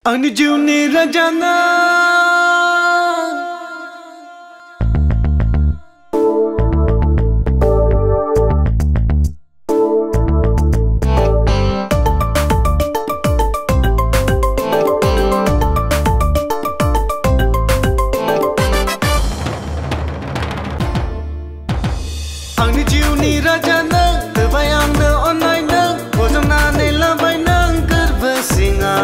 Ang jiwni rajana Ang jiwni rajana terbayang de online de bojong na ne labai nang kerbesinga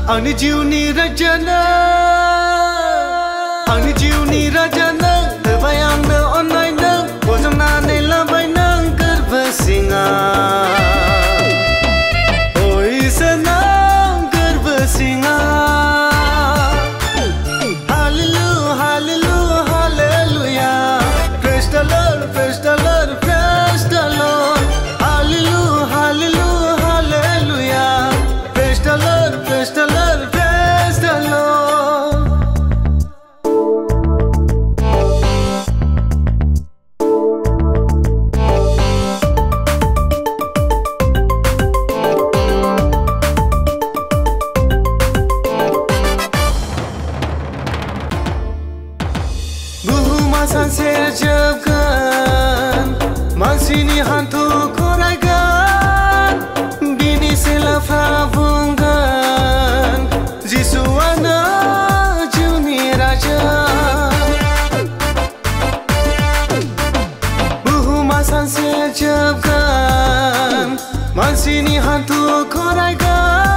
Ang jiwni rajana Ang jiwni rajana terbayang de online de bojong na ne labai nang kerbesinga Oi senang kerbesinga Hallelujah hallelujah hallelujah Praise the Lord praise the Lord praise the Lord Hallelujah hallelujah hallelujah Praise the Lord praise the Lord Sunset jabkan Mansini hantu koraikan Bini selafra bungan Jisuana jiwni raja Buhuma sunset jabkan Mansini hantu koraikan